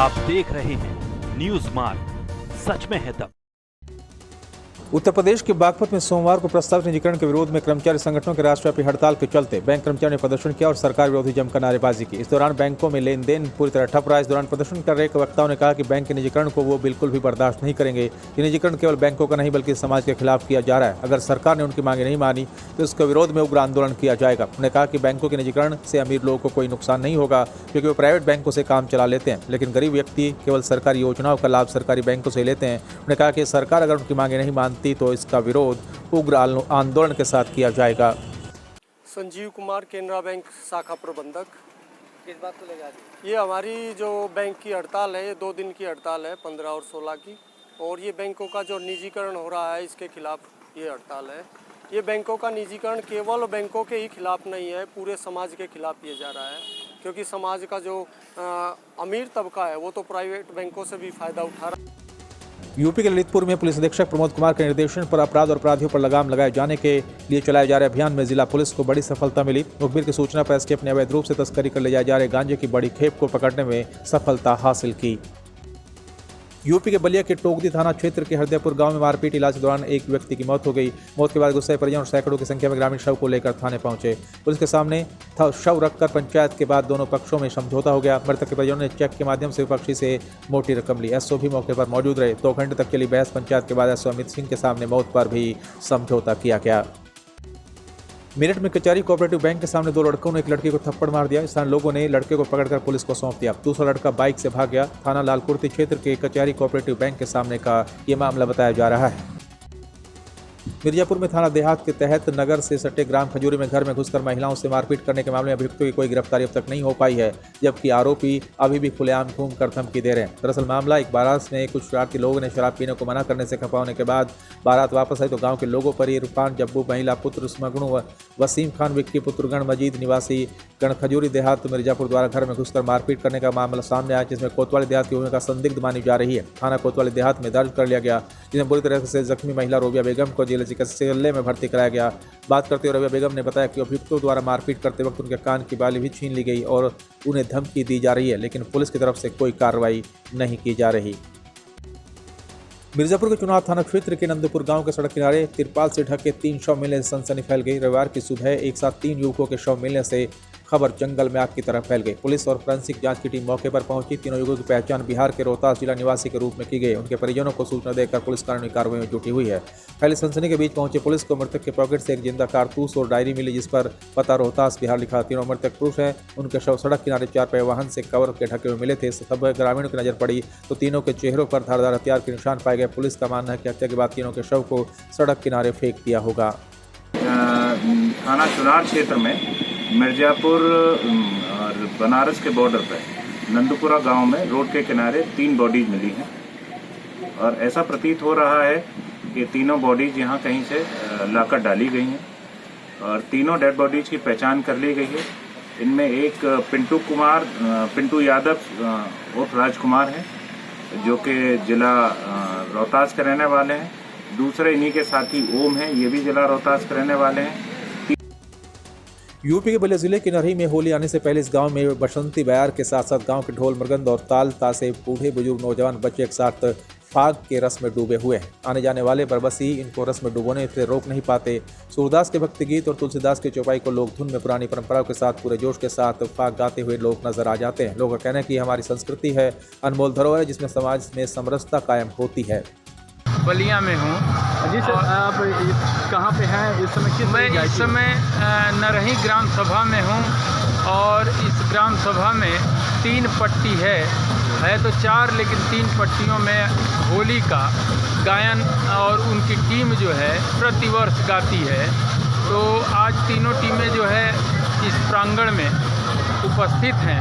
आप देख रहे हैं न्यूज मार्ग, सच में है दम। उत्तर प्रदेश के बागपत में सोमवार को प्रस्तावित निजीकरण के विरोध में कर्मचारी संगठनों के राष्ट्रव्यापी हड़ताल के चलते बैंक कर्मचारियों ने प्रदर्शन किया और सरकार विरोधी जमकर नारेबाजी की। इस दौरान बैंकों में लेन देन पूरी तरह ठप रहा। इस दौरान प्रदर्शन कर रहे वक्ताओं ने कहा कि बैंक के निजीकरण को वो बिल्कुल भी बर्दाश्त नहीं करेंगे। ये निजीकरण केवल बैंकों का नहीं बल्कि समाज के खिलाफ किया जा रहा है। अगर सरकार ने उनकी मांगे नहीं मानी तो इसके विरोध में उग्र आंदोलन किया जाएगा। उन्होंने कहा कि बैंकों के निजीकरण से अमीर लोगों को कोई नुकसान नहीं होगा क्योंकि वो प्राइवेट बैंकों से काम चला लेते हैं, लेकिन गरीब व्यक्ति केवल सरकारी योजनाओं का लाभ सरकारी बैंकों से लेते हैं। उन्होंने कहा कि सरकार अगर उनकी मांगे नहीं मानती तो इसका विरोध उग्र आंदोलन के साथ किया जाएगा। संजीव कुमार, केनरा बैंक शाखा प्रबंधक। किस बात को लेकर आज? ये हमारी जो बैंक की हड़ताल है, ये 2 दिन की हड़ताल है, 15 और 16 की। और ये बैंकों का जो निजीकरण हो रहा है, इसके खिलाफ ये हड़ताल है। ये बैंकों का निजीकरण केवल बैंकों के ही खिलाफ नहीं है, पूरे समाज के खिलाफ किया जा रहा है, क्योंकि समाज का जो अमीर तबका है वो तो प्राइवेट बैंकों से भी फायदा उठा रहा है। यूपी के ललितपुर में पुलिस अधीक्षक प्रमोद कुमार के निर्देशन पर अपराध और अपराधियों पर लगाम लगाए जाने के लिए चलाए जा रहे अभियान में जिला पुलिस को बड़ी सफलता मिली। मुखबिर की सूचना पर एसटीएफ ने अवैध रूप से तस्करी कर ले जाए जा रहे गांजे की बड़ी खेप को पकड़ने में सफलता हासिल की। यूपी के बलिया के टोकदी थाना क्षेत्र के हरदयपुर गांव में मारपीट इलाज के दौरान एक व्यक्ति की मौत हो गई। मौत के बाद गुस्से परिजन और सैकड़ों की संख्या में ग्रामीण शव को लेकर थाने पहुंचे। पुलिस के सामने शव रखकर पंचायत के बाद दोनों पक्षों में समझौता हो गया। मृतक के परिजनों ने चेक के माध्यम से विपक्षी से मोटी रकम ली। एसओ भी मौके पर मौजूद रहे। 2 घंटे तक चली बहस। पंचायत के बाद एसओ अमित सिंह के सामने मौत पर भी समझौता किया गया। मेरठ में कचहरी कोऑपरेटिव बैंक के सामने 2 लड़कों ने एक लड़के को थप्पड़ मार दिया। स्थानीय लोगों ने लड़के को पकड़कर पुलिस को सौंप दिया। दूसरा लड़का बाइक से भाग गया। थाना लालकुर्ती क्षेत्र के कचहरी कोऑपरेटिव बैंक के सामने का ये मामला बताया जा रहा है। मिर्जापुर में थाना देहात के तहत नगर से सटे ग्राम खजूरी में घर में घुसकर महिलाओं से मारपीट करने के मामले में अभियुक्तों की कोई गिरफ्तारी अब तक नहीं हो पाई है, जबकि आरोपी अभी भी खुलेआम घूमकर धमकी दे रहे हैं। दरअसल मामला एक बारात में कुछ शरारती लोगों ने शराब पीने को मना करने से खपाने के बाद बारात वापस आई तो गांव के लोगों पर इरफान जब्बू महिला पुत्र स्मगणु वसीम खान विक्की पुत्र गण मजीद निवासी गण खजूरी देहात मिर्जापुर द्वारा घर में घुसकर मारपीट करने का मामला सामने आया, जिसमें कोतवाली देहात की भूमिका संदिग्ध मानी जा रही है। थाना कोतवाली देहात में दर्ज कर लिया गया, जिसमें बुरी तरह से जख्मी महिला रोबिया बेगम को जिला चिकित्सालय में भर्ती कराया गया। बात करते हुए रोबिया बेगम ने बताया कि अभियुक्तों द्वारा मारपीट करते वक्त उनके कान की बाली भी छीन ली गई और उन्हें धमकी दी जा रही है, लेकिन पुलिस की तरफ से कोई कार्रवाई नहीं की जा रही। मिर्जापुर के चुनाव थाना क्षेत्र के नंदपुर गांव के सड़क किनारे तिरपाल से ढके 3 शव मिलने से सनसनी फैल गई। रविवार की सुबह एक साथ 3 युवकों के शव मिलने से खबर जंगल में आग की तरह फैल गई। पुलिस और फोरेंसिक जांच की टीम मौके पर पहुंची। तीनों युवकों की पहचान बिहार के रोहतास जिला निवासी के रूप में की गई। उनके परिजनों को सूचना देकर पुलिस कानूनी कार्रवाई में जुटी हुई है। पहले सनसनी के बीच पहुंचे पुलिस को मृतक के पॉकेट से एक जिंदा कारतूस और डायरी मिली, जिस पर पता रोहतास बिहार लिखा। तीनों मृतक पुरुष हैं। उनके शव सड़क किनारे 4 पहिया वाहन से कवर के ढके हुए मिले थे। सब ग्रामीणों की नजर पड़ी तो तीनों के चेहरों पर धारदार हथियार के निशान पाए गए। पुलिस का मानना है कि हत्या के बाद तीनों के शव को सड़क किनारे फेंक दिया होगा। थाना चुनार क्षेत्र में मिर्जापुर और बनारस के बॉर्डर पर नंदपुरा गांव में रोड के किनारे 3 बॉडीज मिली हैं और ऐसा प्रतीत हो रहा है कि तीनों बॉडीज यहां कहीं से लाकर डाली गई हैं और तीनों डेड बॉडीज की पहचान कर ली गई है। इनमें एक पिंटू यादव उर्फ राजकुमार है, जो कि जिला रोहतास के रहने वाले हैं। दूसरे इन्हीं के साथी ओम हैं, ये भी जिला रोहतास के रहने वाले हैं। यूपी के बलिया जिले की नरही में होली आने से पहले इस गांव में बसंती बयार के साथ साथ गांव के ढोल मृगंद और ताल तासे बूढ़े बुजुर्ग नौजवान बच्चे एक साथ फाग के रस में डूबे हुए हैं। आने जाने वाले बरबसी इनको रस में डूबोने से रोक नहीं पाते। सूरदास के भक्ति गीत और तुलसीदास की चौपाई को लोग धुन में पुरानी परंपराओं के साथ पूरे जोश के साथ फाग गाते हुए लोग नजर आ जाते हैं। लोगों का कहना है कि हमारी संस्कृति है, अनमोल धरोहर है, जिसमें समाज में समरसता कायम होती है। बलिया में हूँ जी सर, आप कहाँ पे हैं इस समय? मैं इस समय नरही ग्राम सभा में हूँ और इस ग्राम सभा में 3 पट्टी है तो 4 लेकिन 3 पट्टियों में होली का गायन और उनकी टीम जो है प्रतिवर्ष गाती है। तो आज तीनों टीमें जो है इस प्रांगण में उपस्थित हैं।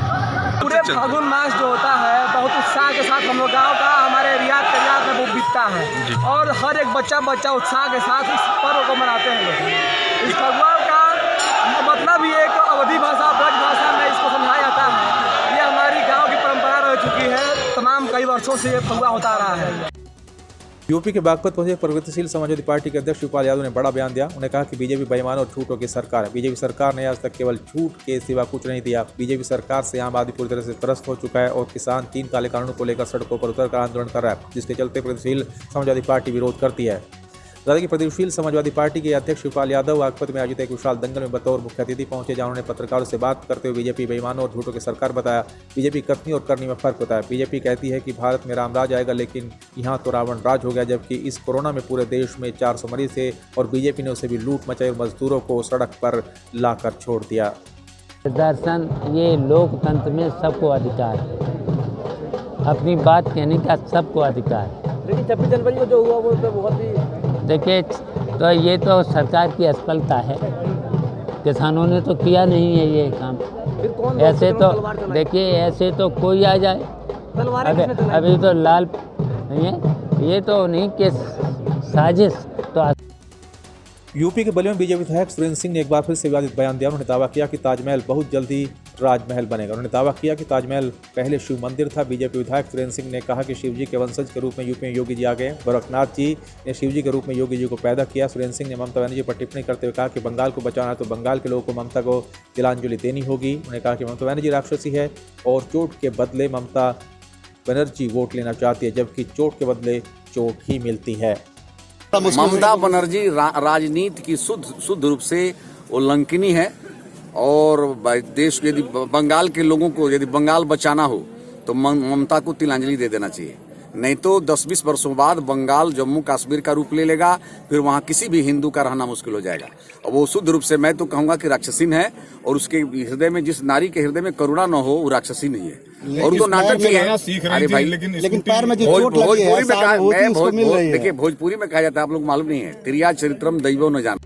पूरे फागुन मास जो होता है बहुत उत्साह के साथ हम लोग गाँव का हमारे रियाद तैयार में वो बीतता है और हर एक बच्चा उत्साह के साथ इस पर्व को मनाते हैं लोग। इस फगुआ का मतलब ही एक अवधी भाषा ब्रज भाषा में इसको समझाया जाता है। ये हमारी गाँव की परंपरा रह चुकी है, तमाम कई वर्षों से ये फगुआ होता रहा है। यूपी के बागपत पहुंचे प्रगतिशील समाजवादी पार्टी के अध्यक्ष शिवपाल यादव ने बड़ा बयान दिया। उन्होंने कहा कि बीजेपी बेईमान और झूठों की सरकार है। बीजेपी सरकार ने आज तक केवल झूठ के सिवा कुछ नहीं दिया। बीजेपी सरकार से आम आदमी पूरी तरह से त्रस्त हो चुका है और किसान 3 काले कानूनों को लेकर सड़कों पर उतरकर आंदोलन कर रहा है, जिसके चलते प्रगतिशील समाजवादी पार्टी विरोध करती है। बता दें कि प्रगतिशील समाजवादी पार्टी के अध्यक्ष शिवपाल यादव बागपत में आयोजित एक विशाल दंगल में बतौर मुख्य अतिथि पहुंचे, जहां उन्होंने पत्रकारों से बात करते हुए बीजेपी बेईमानों और झूठों की सरकार बताया। बीजेपी कथनी और करनी में फर्क होता है। बीजेपी कहती है कि भारत में राम राज आएगा, लेकिन यहाँ तो रावण राज हो गया। जबकि इस कोरोना में पूरे देश में 400 मरीज थे और बीजेपी ने उसे भी लूट मचाई और मजदूरों को सड़क पर लाकर छोड़ दिया। दर्शन ये लोकतंत्र में सबको अधिकार है, अपनी बात कहने का सबको अधिकार है। लेकिन 26 जनवरी को जो हुआ वो तो बहुत ही देखिए, तो ये तो सरकार की असफलता है। किसानों ने तो किया नहीं है ये काम। फिर कौन ऐसे तो देखिए, ऐसे तो कोई आ जाए। अभी तो लाल ये तो नहीं कि साजिश तो। यूपी के बलिया में बीजेपी विधायक सुरेंद्र सिंह ने एक बार फिर से विवादित बयान दिया। उन्होंने दावा किया कि ताजमहल बहुत जल्दी राजमहल बनेगा। उन्होंने दावा किया कि ताजमहल पहले शिव मंदिर था। बीजेपी विधायक सुरेंद्र सिंह ने कहा कि शिव जी के वंशज के रूप में यूपी में योगी जी आ गए। गोरखनाथ जी ने शिव जी के रूप में योगी जी को पैदा किया। सुरेंद्र सिंह ने ममता बनर्जी पर टिप्पणी करते हुए कहा कि बंगाल को बचाना है तो बंगाल के लोगों को ममता को तिलांजलि देनी होगी। उन्होंने कहा कि ममता बनर्जी राक्षसी है और चोट के बदले ममता बनर्जी वोट लेना चाहती है, जबकि चोट के बदले चोट ही मिलती है। ममता बनर्जी राजनीति की शुद्ध रूप से उल्लंघनी है और देश यदि बंगाल के लोगों को यदि बंगाल बचाना हो तो ममता को तिलांजलि दे देना चाहिए। नहीं तो 10-20 वर्षों बाद बंगाल जम्मू कश्मीर का रूप ले लेगा, फिर वहाँ किसी भी हिंदू का रहना मुश्किल हो जाएगा। और वो शुद्ध रूप से मैं तो कहूँगा कि राक्षसीन है और उसके हृदय में, जिस नारी के हृदय में करुणा न हो, वो राक्षसी नहीं है। और तो नाटक भी है। अरे भाई, लेकिन पैर में भोजपुरी में देखिए, भोजपुरी में कहा जाता है, आप लोग मालूम नहीं है, क्रिया चरित्रम दैवो न जान।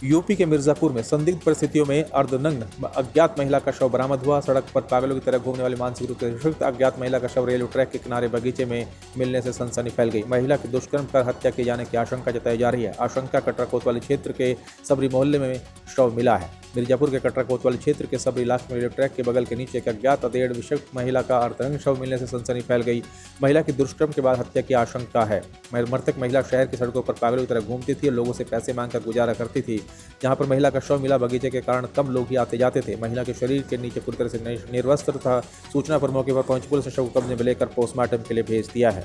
यूपी के मिर्जापुर में संदिग्ध परिस्थितियों में अर्धनग्न अज्ञात महिला का शव बरामद हुआ। सड़क पर पागलों की तरह घूमने वाली मानसिक रूप से विक्षिप्त अज्ञात महिला का शव रेलवे ट्रैक के किनारे बगीचे में मिलने से सनसनी फैल गई। महिला की दुष्कर्म कर हत्या किए जाने की आशंका जताई जा रही है। आशंका कटरा कोतवाली क्षेत्र के सबरी मोहल्ले में शव मिला है। मिर्जापुर के कटरा कोतवाली क्षेत्र के सबरी इलाके में रेलवे ट्रैक के बगल के नीचे एक अज्ञात अधेड़ विक्षिप्त महिला का अर्धनग्न शव मिलने से सनसनी फैल गई। महिला की दुष्कर्म के बाद हत्या की आशंका है। मृतक महिला शहर की सड़कों पर पागलों की तरह घूमती थी और लोगों से पैसे मांगकर गुजारा करती थी। जहां पर महिला का शव मिला, बगीचे के कारण कम लोग ही आते जाते थे। महिला के शरीर के नीचे पूरी तरह से निर्वस्त्र था। सूचना पर मौके पर पहुंची पुलिस ने शव को कब्जे में लेकर पोस्टमार्टम के लिए भेज दिया है।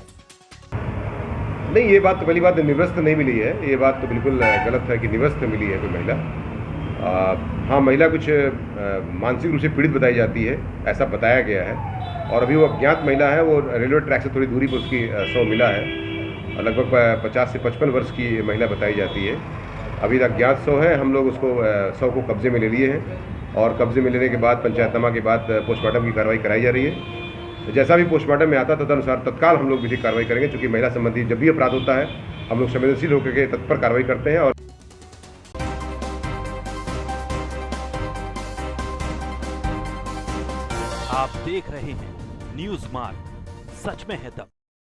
नहीं, ये बात तो पहली बात निवृत्त नहीं मिली है। ये बात तो बिल्कुल गलत है कि निवृत्त मिली है कोई महिला। हाँ, महिला कुछ मानसिक रूप से पीड़ित बताई जाती है, ऐसा बताया गया है। और अभी वो अज्ञात महिला है, वो रेलवे ट्रैक से थोड़ी दूरी पर उसकी शव मिला है। लगभग 50 से 55 वर्ष की महिला बताई जाती है। अभी अज्ञात शव है। हम लोग उसको शव को कब्जे में ले लिए हैं और कब्जे में लेने के बाद पंचायतनामा के बाद पोस्टमार्टम की कार्रवाई कराई जा रही है। जैसा भी पोस्टमार्टम में आता तदनुसार तत्काल हम लोग विधिक कार्रवाई करेंगे। चूँकि महिला संबंधी जब भी अपराध होता है, हम लोग संवेदनशील होकर के तत्पर कार्रवाई करते हैं। और आप देख रहे हैं न्यूज़ मार्ग, सच में है तब।